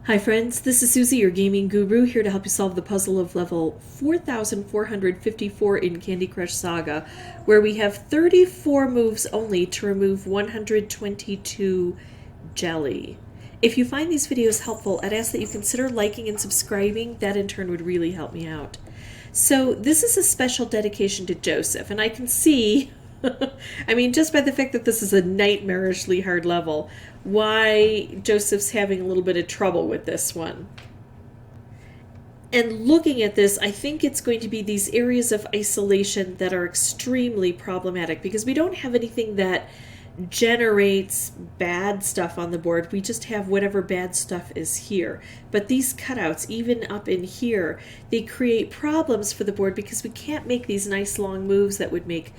Hi friends, this is Suzy, your gaming guru, here to help you solve the puzzle of level 4454 in Candy Crush Saga, where we have 34 moves only to remove 122 jelly. If you find these videos helpful, I'd ask that you consider liking and subscribing. That in turn would really help me out. So this is a special dedication to Joseph, and I can see I mean, just by the fact that this is a nightmarishly hard level, why Joseph's having a little bit of trouble with this one. And looking at this, I think it's going to be these areas of isolation that are extremely problematic because we don't have anything that generates bad stuff on the board. We just have whatever bad stuff is here. But these cutouts, even up in here, they create problems for the board because we can't make these nice long moves that would make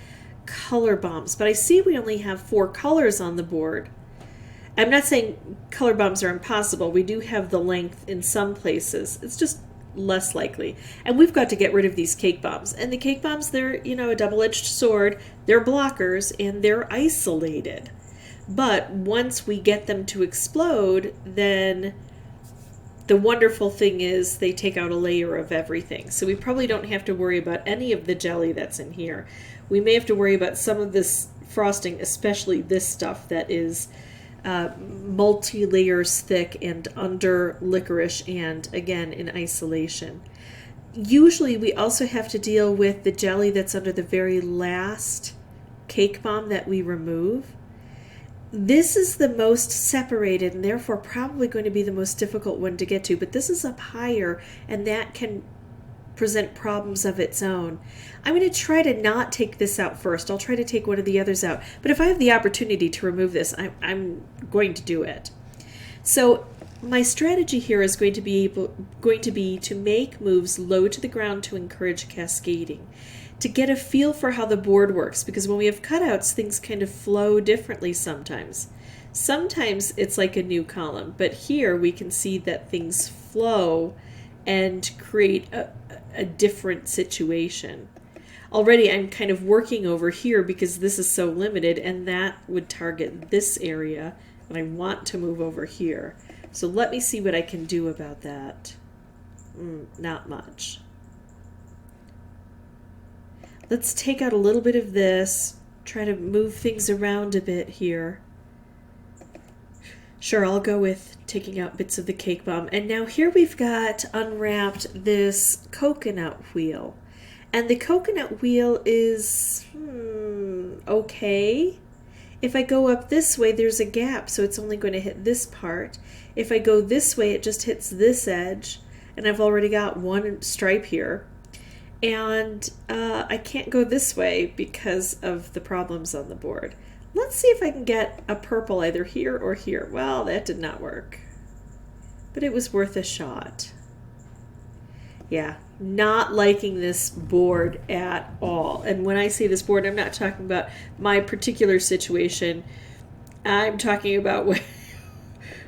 color bombs. But I see we only have 4 colors on the board. I'm not saying color bombs are impossible. We do have the length in some places. It's just less likely. And we've got to get rid of these cake bombs. And the cake bombs, they're, a double-edged sword. They're blockers and they're isolated. But once we get them to explode, then the wonderful thing is they take out a layer of everything. So we probably don't have to worry about any of the jelly that's in here. We may have to worry about some of this frosting, especially this stuff that is multi-layers thick and under licorice and, again, in isolation. Usually we also have to deal with the jelly that's under the very last cake bomb that we remove. This is the most separated and therefore probably going to be the most difficult one to get to, but this is up higher and that can present problems of its own. I'm going to try to not take this out first. I'll try to take one of the others out, but if I have the opportunity to remove this, I'm going to do it. So my strategy here is going to be to make moves low to the ground to encourage cascading, to get a feel for how the board works, because when we have cutouts, things kind of flow differently sometimes. Sometimes it's like a new column, but here we can see that things flow and create a different situation. Already I'm kind of working over here because this is so limited, and that would target this area, and I want to move over here. So let me see what I can do about that. Not much. Let's take out a little bit of this, try to move things around a bit here. Sure, I'll go with taking out bits of the cake bomb. And now here we've got unwrapped this coconut wheel. And the coconut wheel is, okay. If I go up this way, there's a gap, so it's only going to hit this part. If I go this way, it just hits this edge. And I've already got one stripe here. And I can't go this way because of the problems on the board. Let's see if I can get a purple either here or here. Well, that did not work, but it was worth a shot. Yeah, not liking this board at all. And when I say this board, I'm not talking about my particular situation. I'm talking about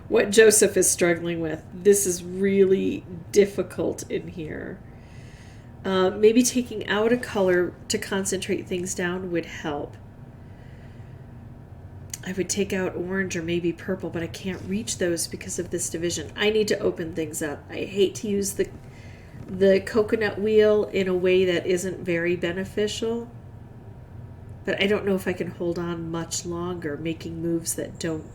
what Joseph is struggling with. This is really difficult in here. Maybe taking out a color to concentrate things down would help. I would take out orange or maybe purple, but I can't reach those because of this division. I need to open things up. I hate to use the coconut wheel in a way that isn't very beneficial, but I don't know if I can hold on much longer making moves that don't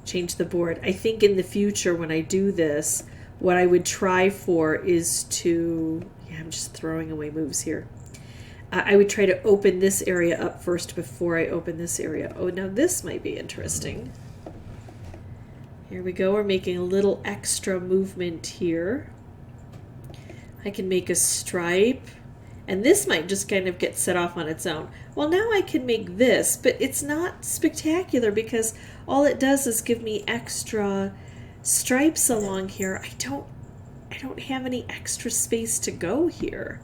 change the board. I think in the future when I do this, what I would try for is to, I'm just throwing away moves here. I would try to open this area up first before I open this area. Oh, now this might be interesting. Here we go. We're making a little extra movement here. I can make a stripe, and this might just kind of get set off on its own. Well, now I can make this, but it's not spectacular because all it does is give me extra stripes along here. I don't have any extra space to go here.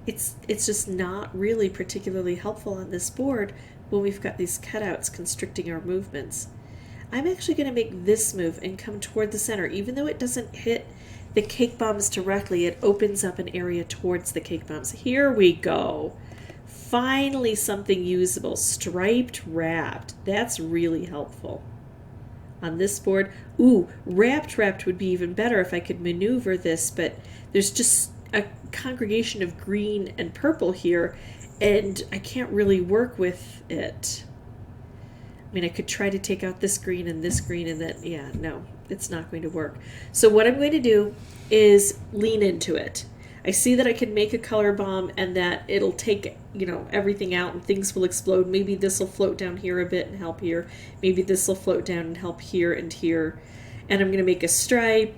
It's just not really particularly helpful on this board when we've got these cutouts constricting our movements. I'm actually going to make this move and come toward the center. Even though it doesn't hit the cake bombs directly, it opens up an area towards the cake bombs. Here we go. Finally something usable. Striped wrapped. That's really helpful. on this board. Ooh, wrapped would be even better if I could maneuver this, but there's just a congregation of green and purple here, and I can't really work with it. I mean, I could try to take out this green and that, yeah, no, it's not going to work. So what I'm going to do is lean into it. I see that I can make a color bomb and that it'll take, you know, everything out and things will explode. Maybe this will float down here a bit and help here. Maybe this will float down and help here and here. And I'm going to make a stripe.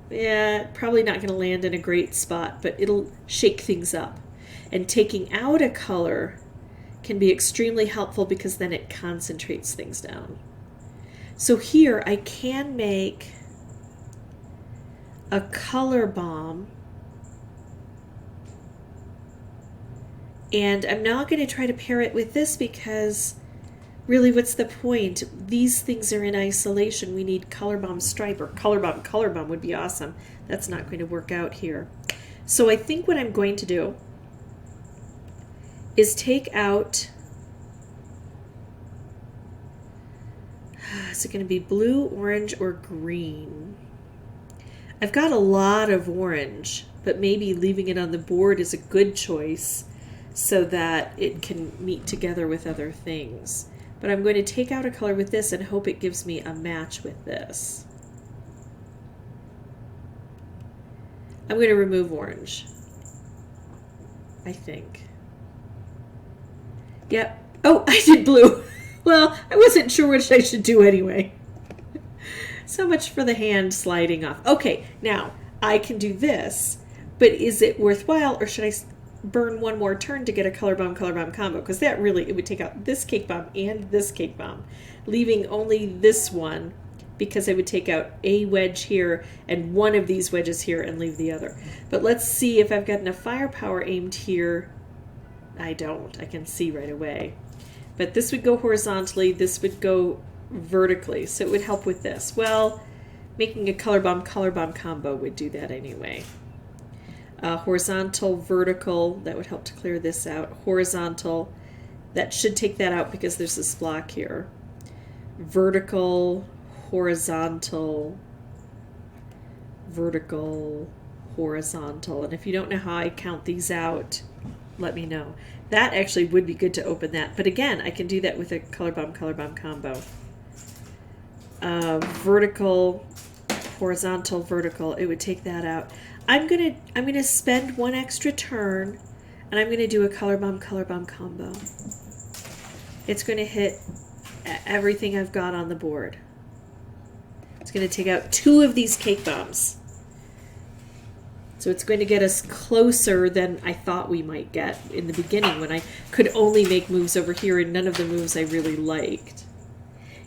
Yeah, probably not going to land in a great spot, but it'll shake things up. And taking out a color can be extremely helpful because then it concentrates things down. So here I can make a color bomb. And I'm not going to try to pair it with this because really what's the point? These things are in isolation. We need color bomb stripe or color bomb would be awesome. That's not going to work out here. So I think what I'm going to do is take out, is it going to be blue, orange, or green? I've got a lot of orange, but maybe leaving it on the board is a good choice so that it can meet together with other things. But I'm going to take out a color with this and hope it gives me a match with this. I'm going to remove orange, I think. Yep. Oh, I did blue. Well, I wasn't sure which I should do anyway. So much for the hand sliding off. Okay, now I can do this, but is it worthwhile, or should I burn one more turn to get a color bomb combo? Because that really, it would take out this cake bomb and this cake bomb, leaving only this one, because I would take out a wedge here and one of these wedges here and leave the other. But let's see if I've got enough firepower aimed here. I don't. I can see right away. But this would go horizontally, this would go vertically, so it would help with this. Well, making a color bomb combo would do that anyway. Horizontal, vertical, that would help to clear this out. Horizontal, that should take that out because there's this block here. Vertical, horizontal, vertical, horizontal. And if you don't know how I count these out, let me know. That actually would be good to open that. But again, I can do that with a color bomb combo. Vertical, horizontal, vertical. It would take that out. I'm gonna spend one extra turn, and I'm gonna do a color bomb combo. It's gonna hit everything I've got on the board. It's gonna take out 2 of these cake bombs. So it's going to get us closer than I thought we might get in the beginning when I could only make moves over here and none of the moves I really liked.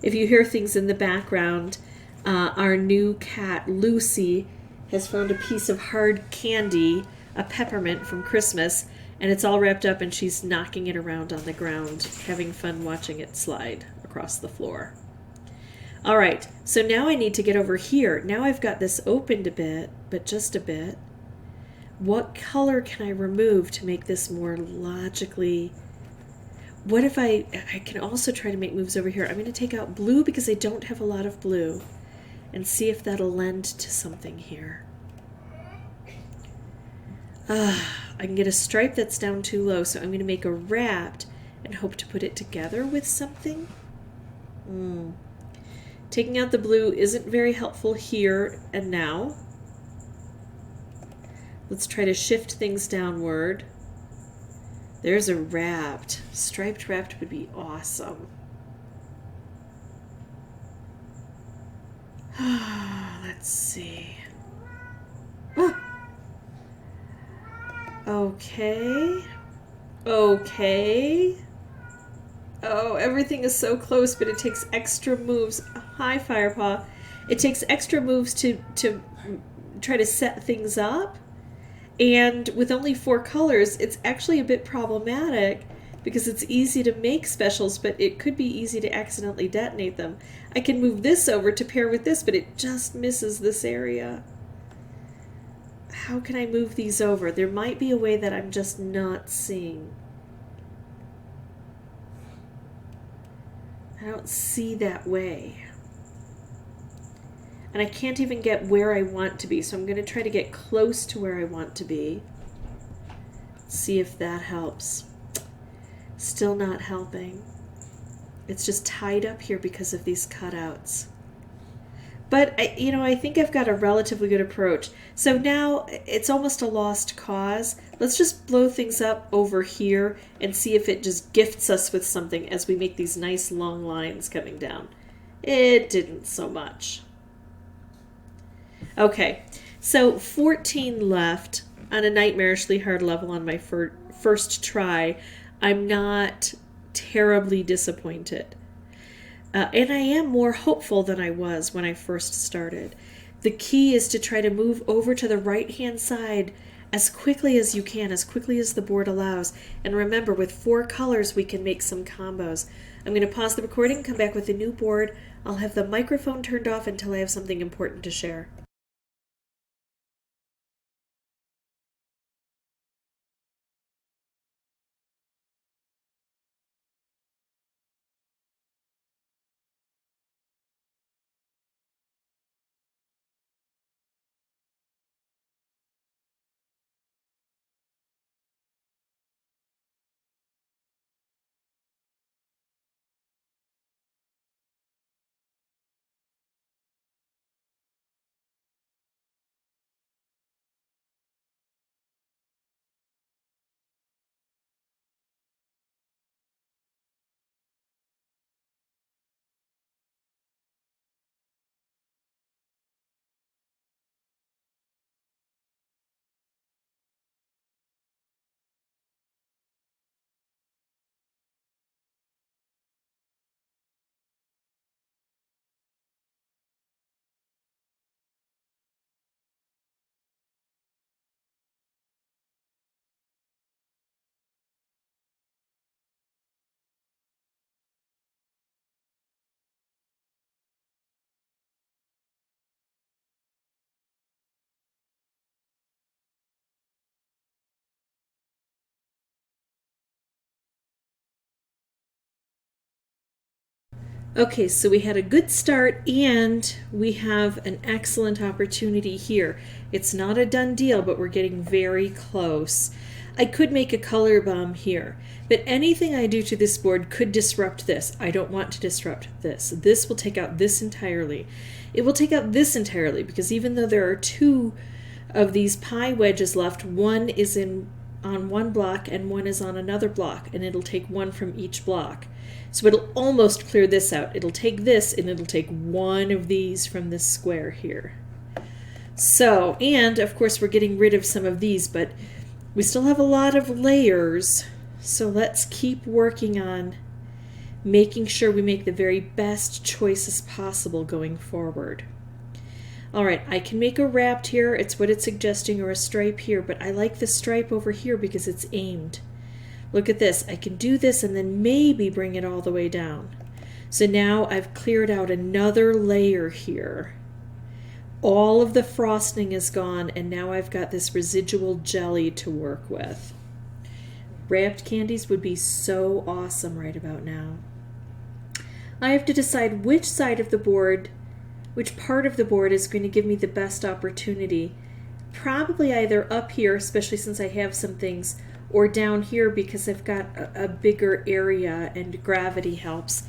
If you hear things in the background, our new cat, Lucy, has found a piece of hard candy, a peppermint from Christmas, and it's all wrapped up and she's knocking it around on the ground, having fun watching it slide across the floor. All right, so now I need to get over here. Now I've got this opened a bit, but just a bit. What color can I remove to make this more logically? What if I can also try to make moves over here? I'm going to take out blue because I don't have a lot of blue and see if that'll lend to something here. I can get a stripe that's down too low, so I'm going to make a wrapped and hope to put it together with something. Taking out the blue isn't very helpful here and now. Let's try to shift things downward. There's a wrapped. Striped wrapped would be awesome. Let's see. Oh. Okay. Okay. Oh, everything is so close, but it takes extra moves. Hi, Firepaw. It takes extra moves to try to set things up. And with only 4 colors, it's actually a bit problematic because it's easy to make specials, but it could be easy to accidentally detonate them. I can move this over to pair with this, but it just misses this area. How can I move these over? There might be a way that I'm just not seeing. I don't see that way. and I can't even get where I want to be. So I'm going to try to get close to where I want to be. See if that helps. Still not helping. It's just tied up here because of these cutouts. But, I think I've got a relatively good approach. So now it's almost a lost cause. Let's just blow things up over here and see if it just gifts us with something as we make these nice long lines coming down. It didn't so much. Okay, so 14 left on a nightmarishly hard level on my first try. I'm not terribly disappointed. And I am more hopeful than I was when I first started. The key is to try to move over to the right-hand side as quickly as you can, as quickly as the board allows. And remember, with 4 colors, we can make some combos. I'm going to pause the recording, come back with a new board. I'll have the microphone turned off until I have something important to share. Okay, so we had a good start and we have an excellent opportunity here. It's not a done deal, but we're getting very close. I could make a color bomb here, but anything I do to this board could disrupt this. I don't want to disrupt this. This will take out this entirely. It will take out this entirely because even though there are 2 of these pie wedges left, one is on one block and one is on another block, and it'll take 1 from each block. So it'll almost clear this out. It'll take this and it'll take 1 of these from this square here. So, and of course we're getting rid of some of these, but we still have a lot of layers. So let's keep working on making sure we make the very best choices possible going forward. All right, I can make a wrapped here. It's what it's suggesting, or a stripe here, but I like the stripe over here because it's aimed. Look at this. I can do this and then maybe bring it all the way down. So now I've cleared out another layer here. All of the frosting is gone, and now I've got this residual jelly to work with. Wrapped candies would be so awesome right about now. I have to decide which side of the board, which part of the board is going to give me the best opportunity. Probably either up here, especially since I have some things, or down here because I've got a bigger area and gravity helps.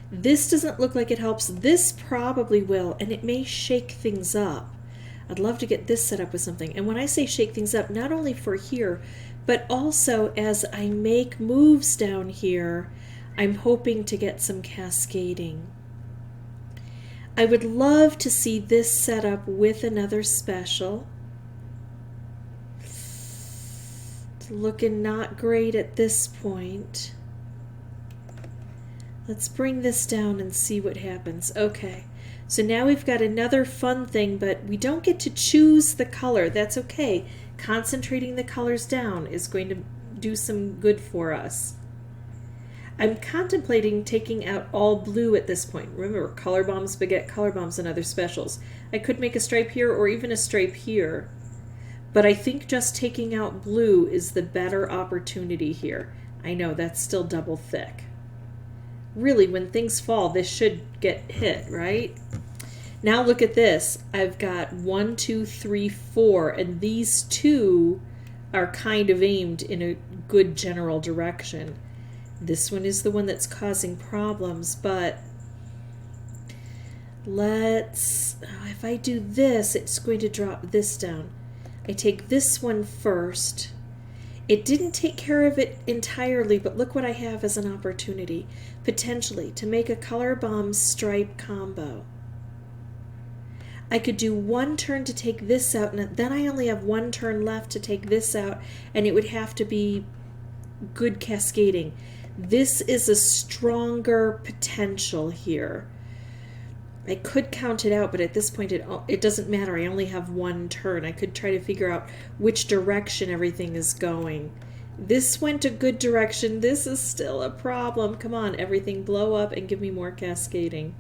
This doesn't look like it helps. This probably will, and it may shake things up. I'd love to get this set up with something. And when I say shake things up, not only for here, but also as I make moves down here, I'm hoping to get some cascading. I would love to see this set up with another special. It's looking not great at this point. Let's bring this down and see what happens. Okay, so now we've got another fun thing, but we don't get to choose the color. That's okay. Concentrating the colors down is going to do some good for us. I'm contemplating taking out all blue at this point. Remember, color bombs beget color bombs and other specials. I could make a stripe here or even a stripe here, but I think just taking out blue is the better opportunity here. I know that's still double thick. Really, when things fall, this should get hit, right? Now look at this. I've got 1, 2, 3, 4, and these two are kind of aimed in a good general direction. This one is the one that's causing problems, but if I do this, it's going to drop this down. I take this one first. It didn't take care of it entirely, but look what I have as an opportunity, potentially, to make a color bomb stripe combo. I could do one turn to take this out, and then I only have one turn left to take this out, and it would have to be good cascading. This is a stronger potential here. I could count it out, but at this point it doesn't matter. I only have one turn. I could try to figure out which direction everything is going. This went a good direction. This is still a problem. Come on, everything blow up and give me more cascading.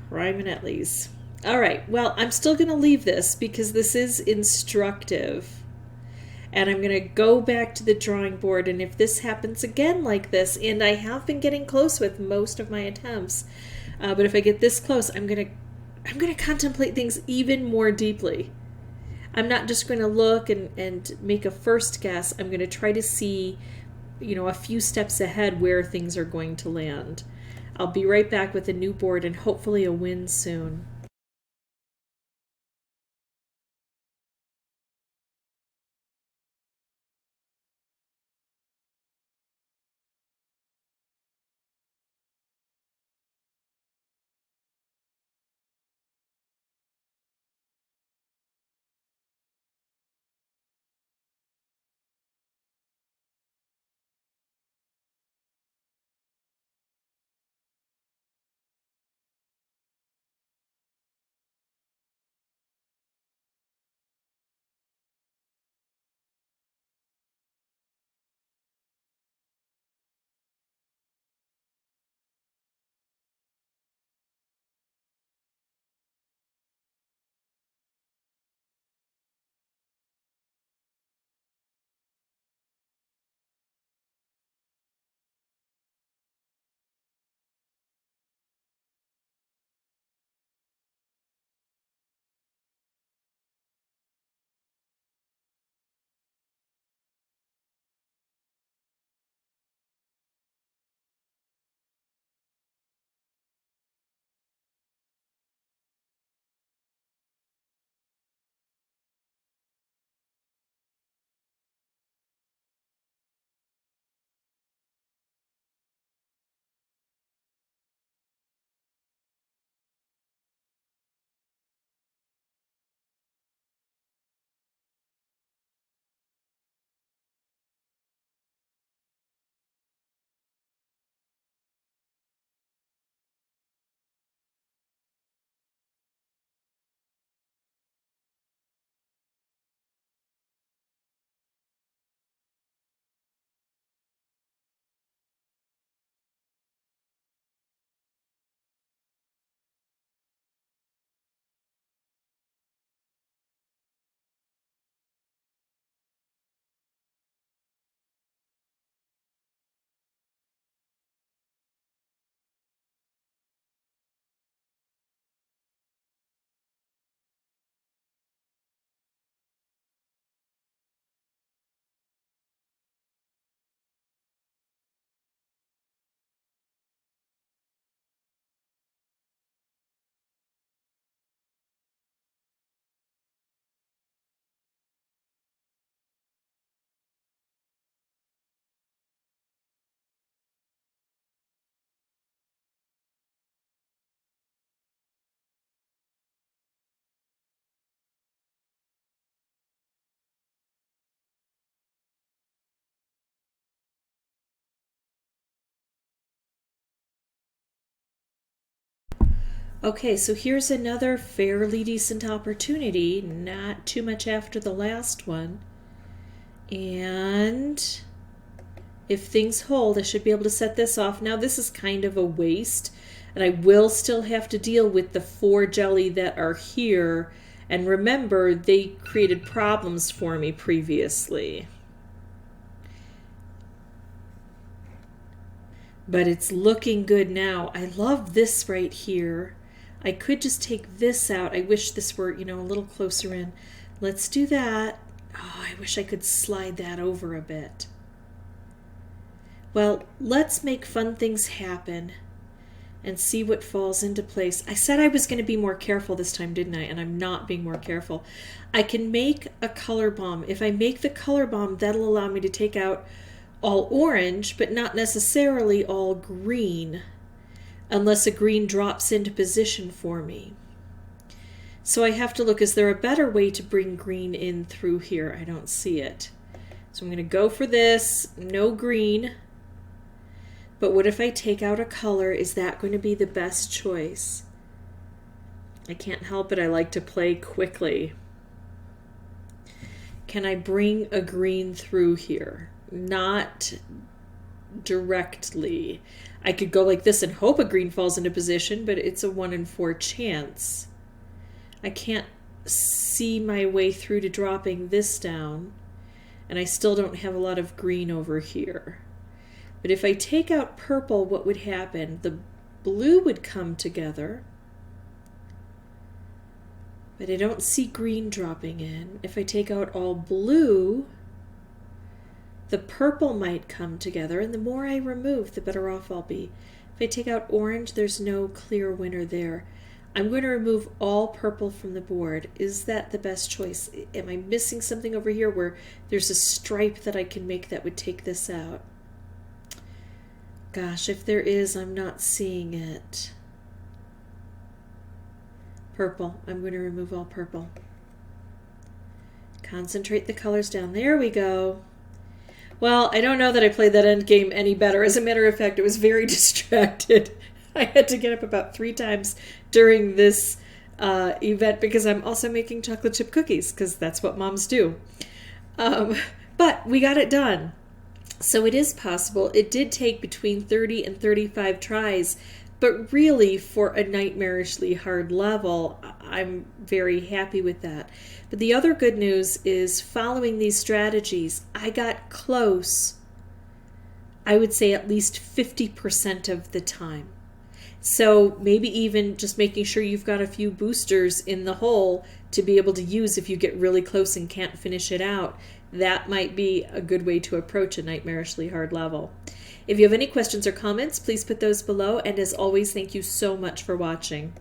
Rimonetles. All right, well, I'm still going to leave this because this is instructive. And I'm going to go back to the drawing board, and if this happens again like this, and I have been getting close with most of my attempts, but if I get this close, I'm going to contemplate things even more deeply. I'm not just going to look and make a first guess. I'm going to try to see, a few steps ahead where things are going to land. I'll be right back with a new board and hopefully a win soon. Okay, so here's another fairly decent opportunity, not too much after the last one. And if things hold, I should be able to set this off. Now this is kind of a waste, and I will still have to deal with the 4 jelly that are here. And remember, they created problems for me previously. But it's looking good now. I love this right here. I could just take this out. I wish this were, a little closer in. Let's do that. Oh, I wish I could slide that over a bit. Well, let's make fun things happen and see what falls into place. I said I was going to be more careful this time, didn't I? And I'm not being more careful. I can make a color bomb. If I make the color bomb, that'll allow me to take out all orange, but not necessarily all green, unless a green drops into position for me. So I have to look, is there a better way to bring green in through here? I don't see it. So I'm going to go for this, no green. But what if I take out a color? Is that going to be the best choice? I can't help it. I like to play quickly. Can I bring a green through here? Not directly. I could go like this and hope a green falls into position, but it's a 1 in 4 chance. I can't see my way through to dropping this down, and I still don't have a lot of green over here. But if I take out purple, what would happen? The blue would come together, but I don't see green dropping in. If I take out all blue, the purple might come together, and the more I remove, the better off I'll be. If I take out orange, there's no clear winner there. I'm going to remove all purple from the board. Is that the best choice? Am I missing something over here where there's a stripe that I can make that would take this out? Gosh, if there is, I'm not seeing it. Purple. I'm going to remove all purple. Concentrate the colors down. There we go. Well, I don't know that I played that end game any better. As a matter of fact, I was very distracted. I had to get up about 3 times during this event because I'm also making chocolate chip cookies, because that's what moms do. But we got it done. So it is possible. It did take between 30 and 35 tries, but really for a nightmarishly hard level, I'm very happy with that. But the other good news is, following these strategies, I got close, I would say at least 50% of the time. So maybe even just making sure you've got a few boosters in the hole to be able to use if you get really close and can't finish it out. That might be a good way to approach a nightmarishly hard level. If you have any questions or comments, please put those below. And as always, thank you so much for watching.